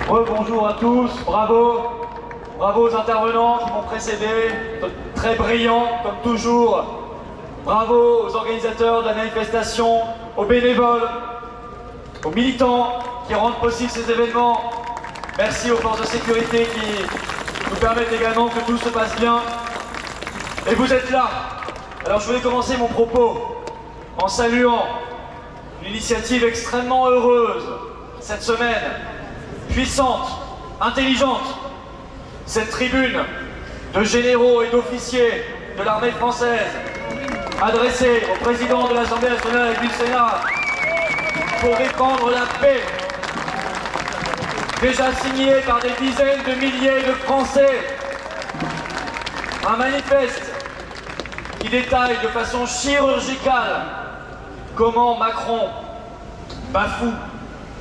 Bonjour à tous, bravo. Bravo aux intervenants qui m'ont précédé, très brillants comme toujours. Bravo aux organisateurs de la manifestation, aux bénévoles, aux militants qui rendent possible ces événements. Merci aux forces de sécurité qui nous permettent également que tout se passe bien. Et vous êtes là. Alors je voulais commencer mon propos en saluant une initiative extrêmement heureuse cette semaine, puissante, intelligente. Cette tribune de généraux et d'officiers de l'armée française adressée au président de l'Assemblée nationale et du Sénat pour défendre la paix, déjà signée par des dizaines de milliers de Français. Un manifeste qui détaille de façon chirurgicale comment Macron bafoue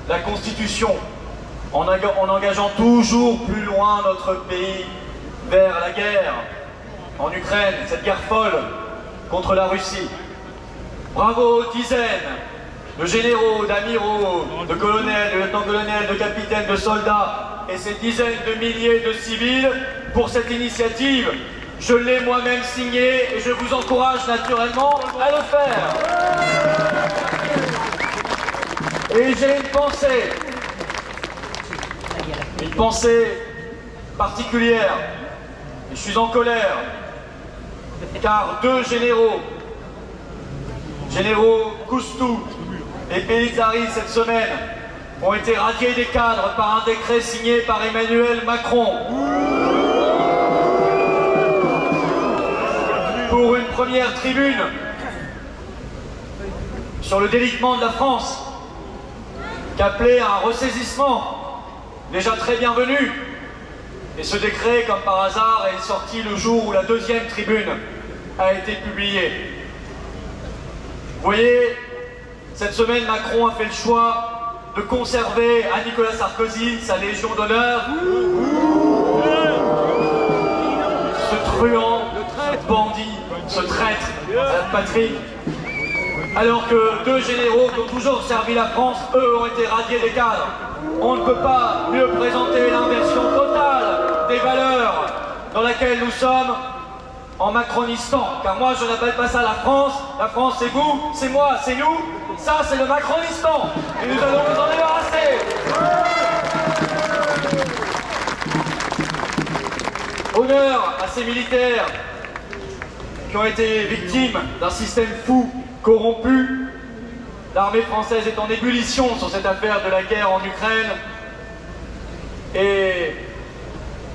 la Constitution en engageant toujours plus loin notre pays vers la guerre en Ukraine, cette guerre folle contre la Russie. Bravo aux dizaines de généraux, d'amiraux, de colonels, de lieutenants-colonels, de capitaines, de soldats et ces dizaines de milliers de civils pour cette initiative. Je l'ai moi-même signée et je vous encourage naturellement à le faire. Et j'ai une pensée particulière. Et je suis en colère, car deux généraux Koustou et Pellizzari cette semaine, ont été radiés des cadres par un décret signé par Emmanuel Macron. Pour une première tribune sur le délitement de la France, qu'appelait un ressaisissement déjà très bienvenu. Et ce décret, comme par hasard, est sorti le jour où la deuxième tribune a été publiée. Vous voyez, cette semaine, Macron a fait le choix de conserver à Nicolas Sarkozy sa Légion d'honneur. Ce truand, ce bandit, ce traître à la patrie. Alors que deux généraux qui ont toujours servi la France, eux, ont été radiés des cadres. On ne peut pas mieux présenter l'inversion totale des valeurs dans laquelle nous sommes en Macronistan. Car moi, je n'appelle pas ça la France. La France, c'est vous, c'est moi, c'est nous. Ça, c'est le Macronistan. Et nous allons nous en débarrasser. Honneur à ces militaires qui ont été victimes d'un système fou, corrompu. L'armée française est en ébullition sur cette affaire de la guerre en Ukraine. Et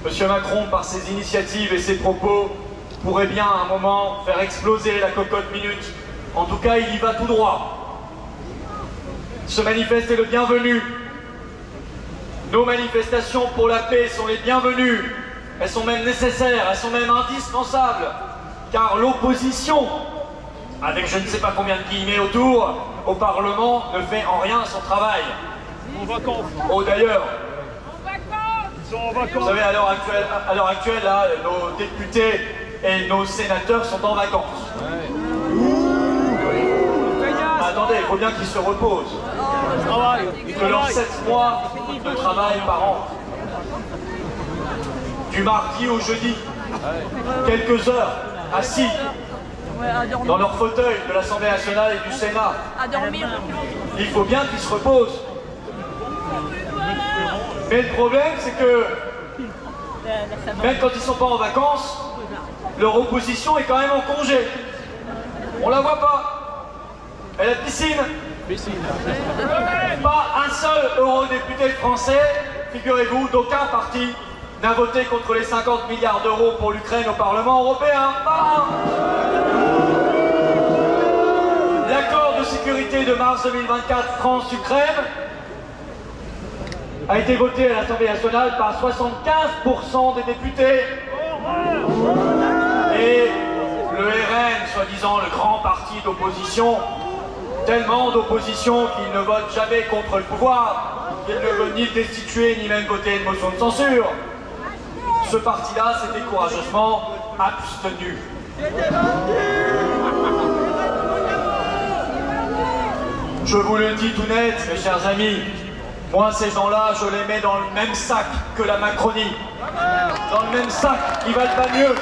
M. Macron, par ses initiatives et ses propos, pourrait bien à un moment faire exploser la cocotte minute. En tout cas, il y va tout droit. Ce manifeste est le bienvenu. Nos manifestations pour la paix sont les bienvenues. Elles sont même nécessaires, elles sont même indispensables. Car l'opposition, avec je ne sais pas combien de guillemets autour, au Parlement, ne fait en rien son travail. En vacances. Oh d'ailleurs, Ils sont en vacances. vous savez, à l'heure actuelle, là, nos députés et nos sénateurs sont en vacances. Attendez, il faut bien qu'ils se reposent. Que leurs 7 mois de travail par an. Du mardi au jeudi, quelques heures assis dans leur fauteuil de l'Assemblée nationale et du Sénat. À dormir. Il faut bien qu'ils se reposent. Mais le problème, c'est que même quand ils ne sont pas en vacances, leur opposition est quand même en congé. On la voit pas. Et la piscine. Pas un seul eurodéputé français, figurez-vous, d'aucun parti n'a voté contre les 50 milliards d'euros pour l'Ukraine au Parlement européen. Pas un. L'accord de sécurité de mars 2024 France-Ukraine a été voté à l'Assemblée nationale par 75% des députés. Et le RN, soi-disant le grand parti d'opposition, tellement d'opposition qu'il ne vote jamais contre le pouvoir, qu'il ne veut ni le destituer ni même voter une motion de censure. Ce parti-là s'était courageusement abstenu. Je vous le dis tout net, mes chers amis, Moi, ces gens-là, je les mets dans le même sac que la Macronie. Dans le même sac, ils valent pas mieux.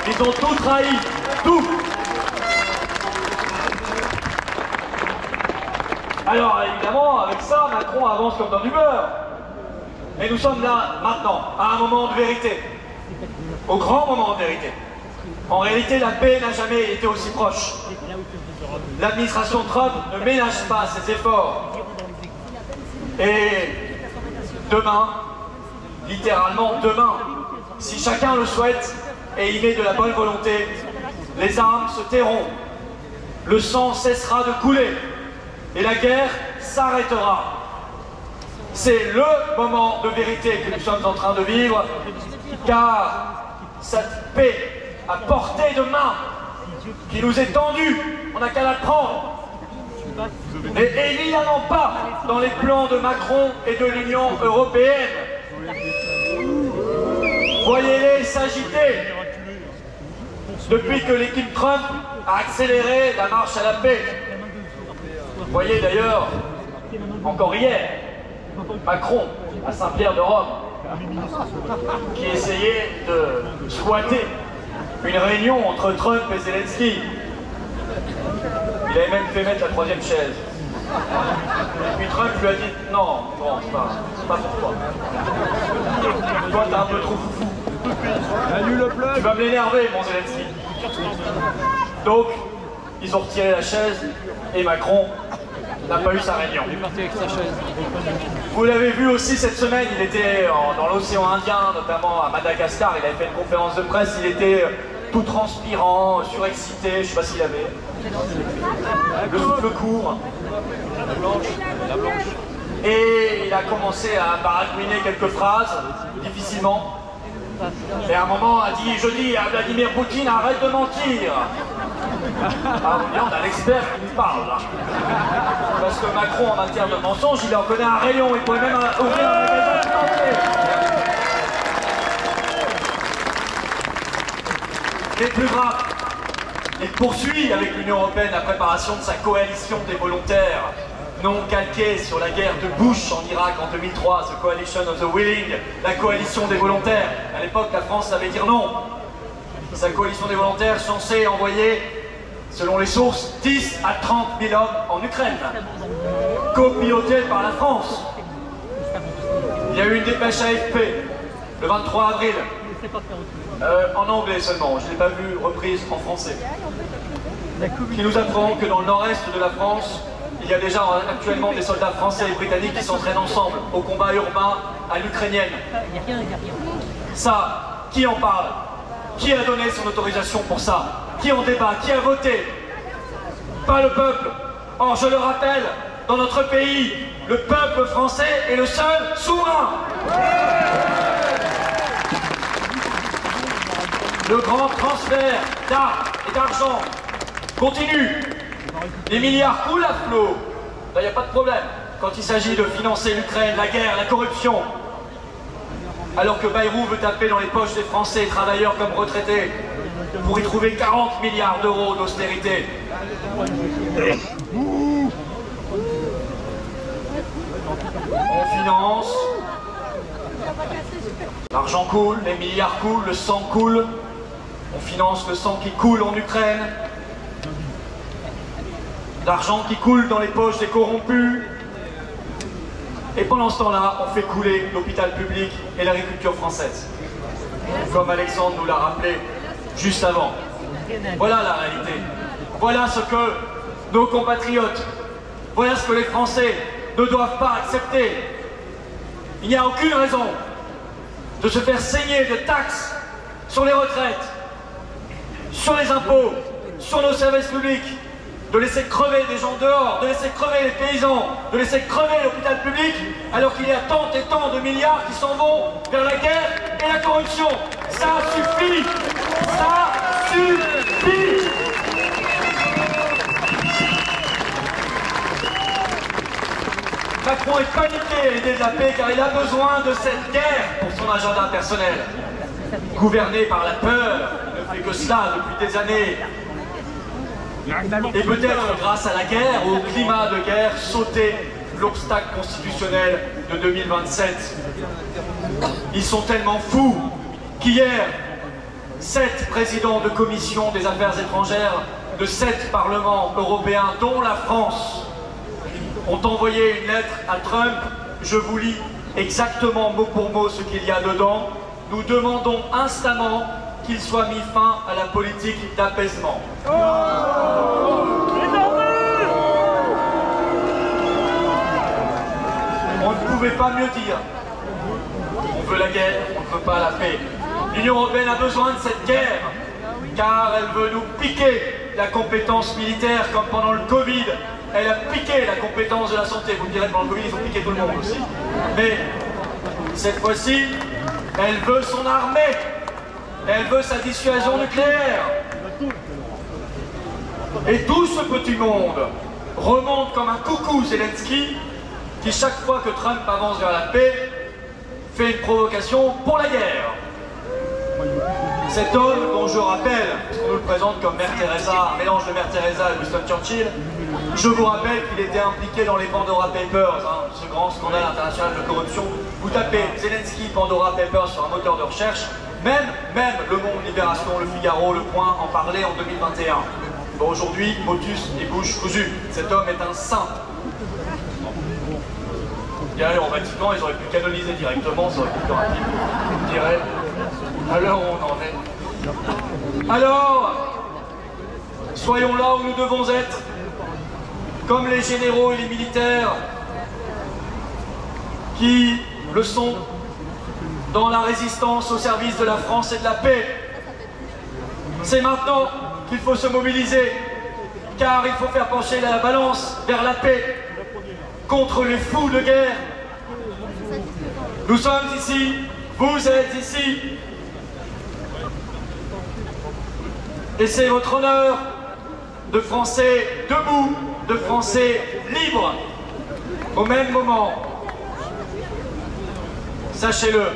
Ils ont tout trahi, tout. Alors évidemment, avec ça, Macron avance comme dans du beurre. Et nous sommes là, maintenant, à un moment de vérité. Au grand moment de vérité. En réalité, la paix n'a jamais été aussi proche. L'administration Trump ne ménage pas ses efforts. Et demain, littéralement demain, si chacun le souhaite et y met de la bonne volonté, les armes se tairont, le sang cessera de couler et la guerre s'arrêtera. C'est le moment de vérité que nous sommes en train de vivre, car cette paix à portée de main qui nous est tendue, on n'a qu'à la prendre. Et évidemment pas dans les plans de Macron et de l'Union européenne. Voyez-les s'agiter depuis que l'équipe Trump a accéléré la marche à la paix. Voyez d'ailleurs, encore hier, Macron à Saint-Pierre-de-Rome, qui essayait de squatter une réunion entre Trump et Zelensky. Il avait même fait mettre la troisième chaise. Et puis Trump lui a dit non, bon, c'est pas pour toi. Toi, t'es un peu trop foufou. Tu vas me l'énerver, mon Zelensky. Donc, ils ont retiré la chaise et Macron n'a pas eu sa réunion. Vous l'avez vu aussi cette semaine, il était dans l'océan Indien, notamment à Madagascar, il avait fait une conférence de presse, il était tout transpirant, surexcité, je ne sais pas s'il avait. Le souffle court. La blanche. Et il a commencé à baragouiner quelques phrases, difficilement. Et à un moment a dit, je dis à Vladimir Poutine, arrête de mentir. Ah, on a l'expert qui nous parle là. Parce que Macron en matière de mensonges, il en connaît un rayon, il pourrait même ouvrir un magasin entier. Mais plus grave, il poursuit avec l'Union européenne la préparation de sa coalition des volontaires, non calquée sur la guerre de Bush en Irak en 2003, The Coalition of the Willing, la coalition des volontaires. À l'époque, la France savait dire non. Sa coalition des volontaires censée envoyer, selon les sources, 10 à 30 000 hommes en Ukraine, copilotés par la France. Il y a eu une dépêche AFP le 23 avril, en anglais seulement, je ne l'ai pas vue reprise en français, qui nous apprend que dans le nord-est de la France, il y a déjà actuellement des soldats français et britanniques qui s'entraînent ensemble au combat urbain à l'ukrainienne. Ça, qui en parle? Qui a donné son autorisation pour ça? Qui en débat? Qui a voté? Pas le peuple. Or, je le rappelle, dans notre pays, le peuple français est le seul souverain. Le grand transfert d'armes et d'argent continue. Les milliards coulent à flot. Là, il n'y a pas de problème. Quand il s'agit de financer l'Ukraine, la guerre, la corruption, alors que Bayrou veut taper dans les poches des Français, travailleurs comme retraités, pour y trouver 40 milliards d'euros d'austérité. On finance, l'argent coule, les milliards coulent, le sang coule, on finance le sang qui coule en Ukraine, l'argent qui coule dans les poches des corrompus, et pendant ce temps-là, on fait couler l'hôpital public et l'agriculture française. Comme Alexandre nous l'a rappelé juste avant. Voilà la réalité. Voilà ce que nos compatriotes, voilà ce que les Français ne doivent pas accepter. Il n'y a aucune raison de se faire saigner de taxes sur les retraites, sur les impôts, sur nos services publics, de laisser crever des gens dehors, de laisser crever les paysans, de laisser crever l'hôpital public, alors qu'il y a tant et tant de milliards qui s'en vont vers la guerre et la corruption. Ça suffit! Ça suffit! Macron est paniqué à l'idée de la paix car il a besoin de cette guerre pour son agenda personnel. Gouverné par la peur, il ne fait que cela depuis des années. Et peut-être grâce à la guerre, au climat de guerre, sauter l'obstacle constitutionnel de 2027. Ils sont tellement fous qu'hier, 7 présidents de commission des affaires étrangères de 7 parlements européens, dont la France, ont envoyé une lettre à Trump. Je vous lis exactement mot pour mot ce qu'il y a dedans. Nous demandons instamment qu'il soit mis fin à la politique d'apaisement. On ne pouvait pas mieux dire. On veut la guerre, on ne veut pas la paix. L'Union européenne a besoin de cette guerre, car elle veut nous piquer la compétence militaire, comme pendant le Covid. Elle a piqué la compétence de la santé. Vous me direz, pendant le Covid, il faut piquer tout le monde aussi. Mais cette fois-ci, elle veut son armée. Elle veut sa dissuasion nucléaire. Et tout ce petit monde remonte comme un coucou Zelensky, qui chaque fois que Trump avance vers la paix, fait une provocation pour la guerre. Cet homme, dont je rappelle, parce qu'on nous le présente comme Mère Teresa, un mélange de Mère Teresa et Winston Churchill, je vous rappelle qu'il était impliqué dans les Pandora Papers, ce grand scandale international de corruption. Vous tapez Zelensky Pandora Papers sur un moteur de recherche, même Le Monde, Libération, Le Figaro, Le Point en parlaient en 2021. Bon, aujourd'hui, motus et bouche cousue. Cet homme est un saint. Et alors, au Vatican, ils auraient pu canoniser directement, ça aurait été plus rapide. Je dirais, à l'heure où on en est. Alors, soyons là où nous devons être, comme les généraux et les militaires qui le sont dans la résistance au service de la France et de la paix. C'est maintenant qu'il faut se mobiliser, car il faut faire pencher la balance vers la paix, contre les fous de guerre. Nous sommes ici, vous êtes ici, et c'est votre honneur de Français debout, de Français libres. Au même moment, sachez-le,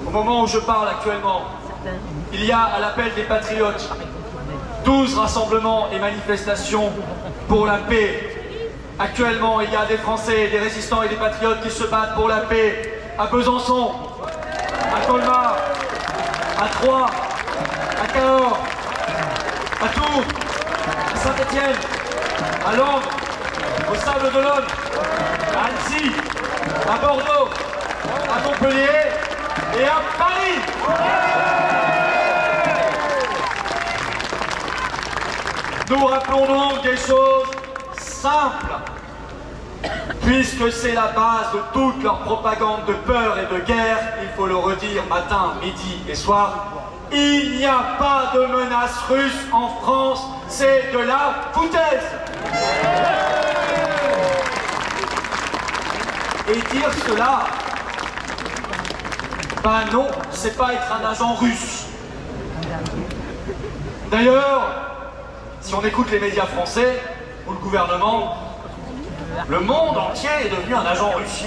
au moment où je parle actuellement, il y a à l'appel des patriotes 12 rassemblements et manifestations pour la paix. Actuellement, il y a des Français, des résistants et des patriotes qui se battent pour la paix à Besançon, à Colmar, à Troyes, à Cahors, à Tours, à Saint-Étienne, à Langres, au Sables-d'Olonne, à Annecy, à Bordeaux, à Montpellier et à Paris. Nous rappelons donc des choses simples, puisque c'est la base de toute leur propagande de peur et de guerre. Il faut le redire matin, midi et soir. Il n'y a pas de menace russe en France, c'est de la foutaise. Et dire cela, ben non, c'est pas être un agent russe. D'ailleurs, si on écoute les médias français ou le gouvernement, le monde entier est devenu un agent russe.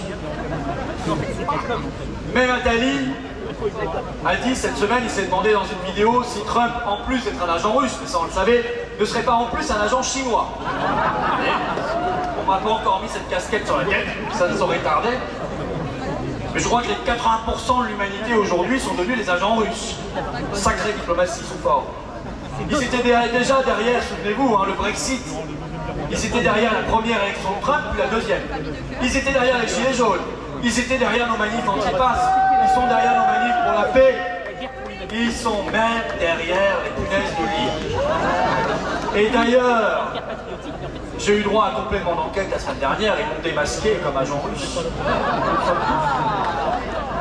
Même Attali a dit cette semaine, il s'est demandé dans une vidéo si Trump, en plus d'être un agent russe, mais ça on le savait, ne serait pas en plus un agent chinois. On m'a pas encore mis cette casquette sur la tête, ça ne saurait tarder. Mais je crois que les 80% de l'humanité aujourd'hui sont devenus des agents russes. Sacrée diplomatie, ils sont forts. Ils étaient déjà derrière, souvenez-vous, le Brexit. Ils étaient derrière la première élection de Trump, puis la deuxième. Ils étaient derrière les gilets jaunes. Ils étaient derrière nos manifs anti-pass. Ils sont derrière nos manifs pour la paix. Ils sont même derrière les punaises de lit. Et d'ailleurs, j'ai eu droit à un complément d'enquête la semaine dernière. Ils m'ont démasqué comme agent russe.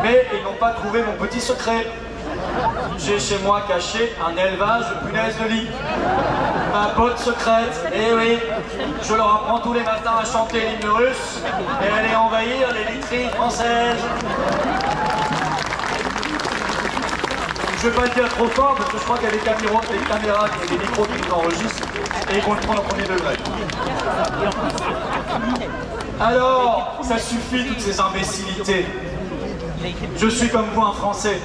Mais ils n'ont pas trouvé mon petit secret. J'ai chez moi caché un élevage de punaises de lit. Ma botte secrète, et oui, je leur apprends tous les matins à chanter l'hymne russe et à aller envahir les literies françaises. Je vais pas le dire trop fort parce que je crois qu'il y a des caméras et des micros qui nous enregistrent et ils vont le prendre au premier degré. Alors, ça suffit toutes ces imbécilités. Je suis comme vous un Français.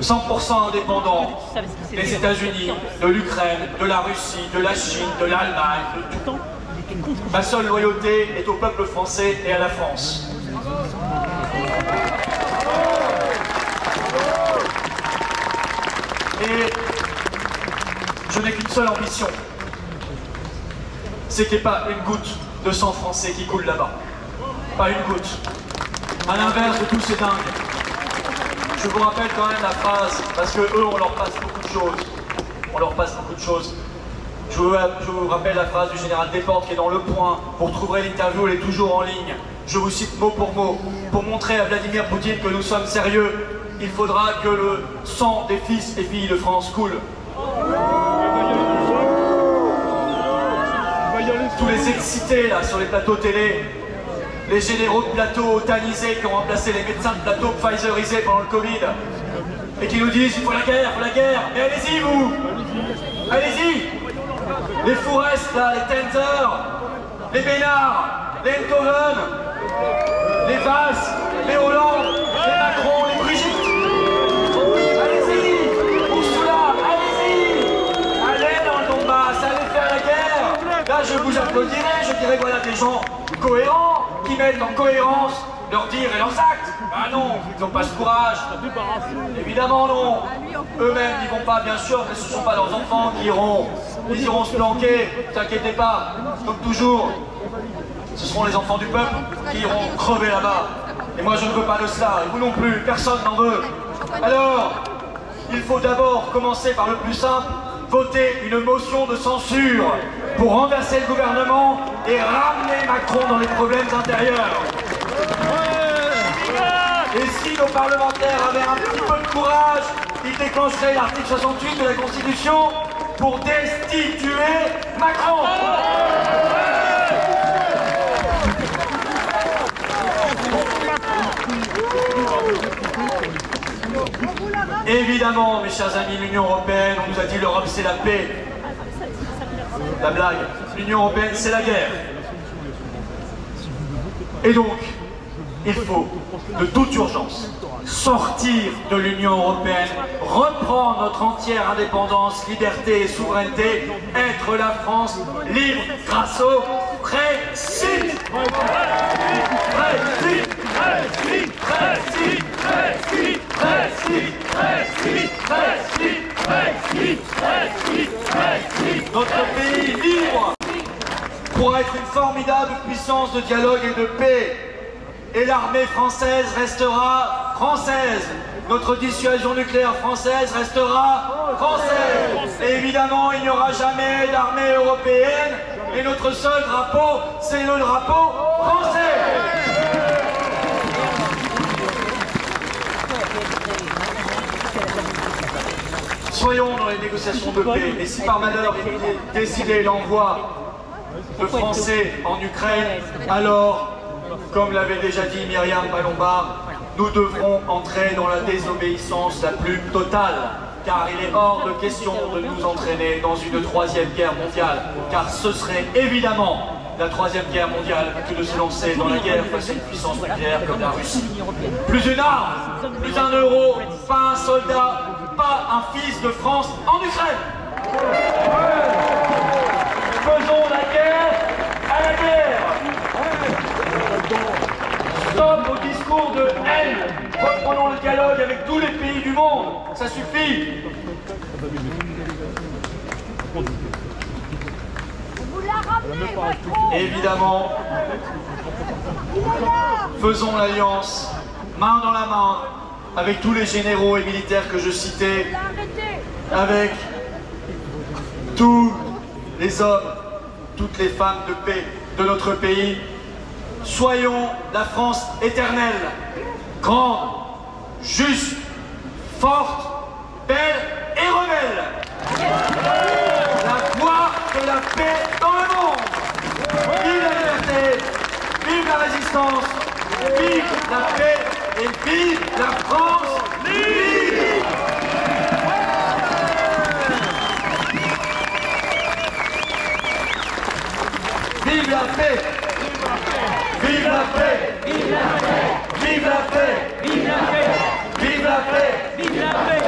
100% indépendant des États-Unis, de l'Ukraine, de la Russie, de la Chine, de l'Allemagne, de tout. Ma seule loyauté est au peuple français et à la France. Et je n'ai qu'une seule ambition, c'est qu'il n'y ait pas une goutte de sang français qui coule là-bas. Pas une goutte. À l'inverse de tous ces dingues. Je vous rappelle quand même la phrase, parce que eux, on leur passe beaucoup de choses. On leur passe beaucoup de choses. Je vous rappelle la phrase du général Desportes qui est dans Le Point. Vous retrouverez l'interview, elle est toujours en ligne. Je vous cite mot pour mot. Pour montrer à Vladimir Poutine que nous sommes sérieux, il faudra que le sang des fils et filles de France coule. Tous les excités là sur les plateaux télé, les généraux de plateau tanisés qui ont remplacé les médecins de plateau Pfizerisés pendant le Covid et qui nous disent il faut la guerre, mais allez-y vous, allez-y. Les Fourest là, les Tenzer, les Bénard, les Enthoven, les Valls, les Hollande, les Macron, les Brigitte. Allez-y, Ursula, allez-y. Allez dans le Donbass, allez faire la guerre. Là je vous applaudirai, je dirais voilà des gens cohérents, qui mettent en cohérence leurs dires et leurs actes. Ah non, ils n'ont pas ce courage. Évidemment non. Eux-mêmes n'y vont pas, bien sûr, mais ce ne sont pas leurs enfants qui iront. Ils iront se planquer, ne t'inquiétez pas, comme toujours. Ce seront les enfants du peuple qui iront crever là-bas. Et moi je ne veux pas de cela, et vous non plus, personne n'en veut. Alors, il faut d'abord commencer par le plus simple, voter une motion de censure pour renverser le gouvernement et ramener Macron dans les problèmes intérieurs. Et si nos parlementaires avaient un petit peu de courage, ils déclencheraient l'article 68 de la Constitution pour destituer Macron. Évidemment, mes chers amis, l'Union européenne, on nous a dit l'Europe c'est la paix. La blague, l'Union européenne c'est la guerre. Et donc, il faut de toute urgence sortir de l'Union européenne, reprendre notre entière indépendance, liberté et souveraineté, être la France libre grâce au Brexit. Brexit, Brexit, Brexit, Brexit, Brexit, Brexit, Brexit, Brexit, Brexit, Brexit. Notre pays libre pourra être une formidable puissance de dialogue et de paix. Et l'armée française restera française. Notre dissuasion nucléaire française restera française. Et évidemment, il n'y aura jamais d'armée européenne. Et notre seul drapeau, c'est le drapeau français. Soyons dans les négociations de paix. Et si par malheur il est décidé l'envoi de Français en Ukraine, alors, comme l'avait déjà dit Myriam Palomba, nous devrons entrer dans la désobéissance la plus totale, car il est hors de question de nous entraîner dans une troisième guerre mondiale, car ce serait évidemment la troisième guerre mondiale que de se lancer dans la guerre face à une puissance nucléaire comme la Russie. Plus une arme, plus un euro, pas un soldat, pas un fils de France en Ukraine. Faisons la guerre à la guerre. Stop au discours de haine. Reprenons le dialogue avec tous les pays du monde. Ça suffit. Vous la ramenez, Macron. Évidemment, faisons l'alliance, main dans la main, avec tous les généraux et militaires que je citais, avec tous les hommes, toutes les femmes de paix de notre pays. Soyons la France éternelle, grande, juste, forte, belle et rebelle. La voie de la paix dans le monde. Vive la liberté, vive la résistance, vive la paix et vive la France libre. Vive la paix! Vive la paix! Vive la paix! Vive la paix! Vive la paix! Vive la paix! Vive la paix!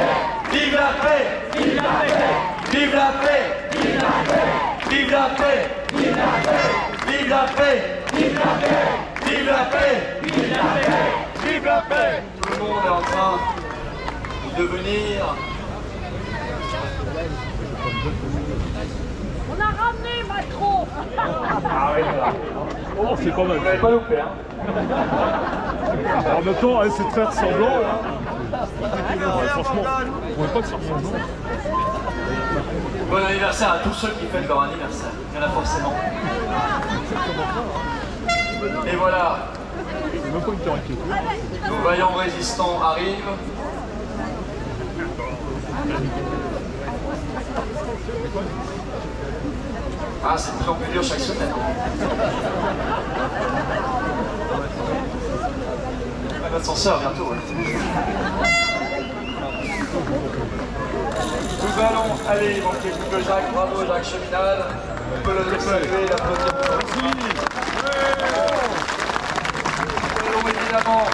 Vive la paix! Vive la paix! Vive la paix! Vive la paix! Vive la paix! Vive la paix! la paix! Vive la paix! Vive la paix! Vive la paix! Vive la paix! Tout le monde est en train de devenir... On a ramené Macron. Ah oui, voilà. Oh, c'est pas mal. Vous l'avez pas loupé, hein? En même temps, c'est de faire semblant, là. Ouais, franchement, on ne pas de faire semblant. Bon anniversaire à tous ceux qui fêtent leur anniversaire. Il y en a forcément. Et voilà, C'est même pas une caricature. nos vaillants résistants arrivent. Ah, c'est de plus en plus dur chaque semaine. L'ascenseur bientôt. Ouais. Nous allons aller, mon petit couple Jacques, bravo Jacques Cheminade. On peut le saluer, l'applaudir. Nous allons évidemment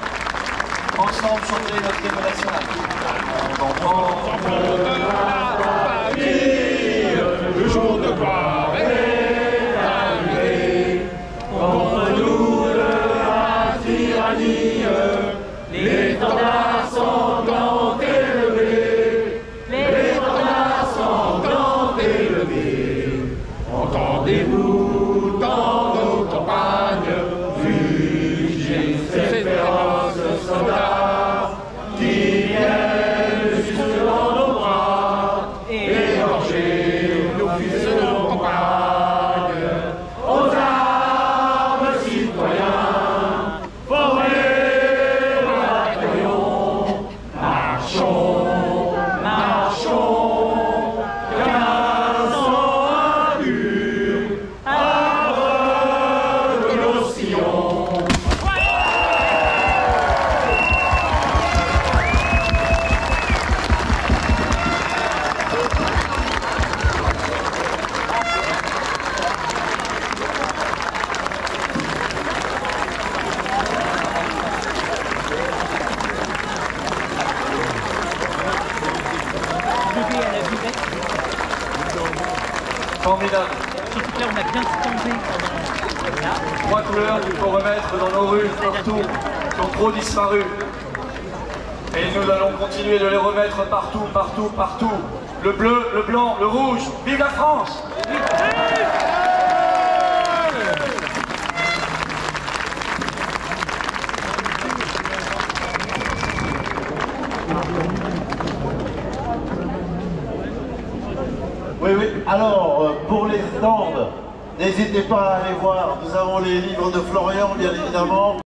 ensemble chanter notre hymne national. Le jour de gloire est arrivé. Contre nous de la tyrannie, l'étendard sont élevés. L'étendard sont élevés. Entendez-vous dans nos campagnes, fugez ces féroces soldats qui viennent jusque dans nos bras, égorger nos fils et nos compagnes. Aux armes, citoyens, formez bataillon, marchons, marchons, car sans allure, arbre de nos sillons. Formidable. Surtout que là, on a bien tombé pendant... 3 couleurs qu'il faut remettre dans nos rues partout, qui ont trop disparu. Et nous allons continuer de les remettre partout, partout, partout. Le bleu, le blanc, le rouge. Vive la France! Oui, oui. Alors, pour les stands, n'hésitez pas à aller voir. Nous avons les livres de Florian, bien évidemment.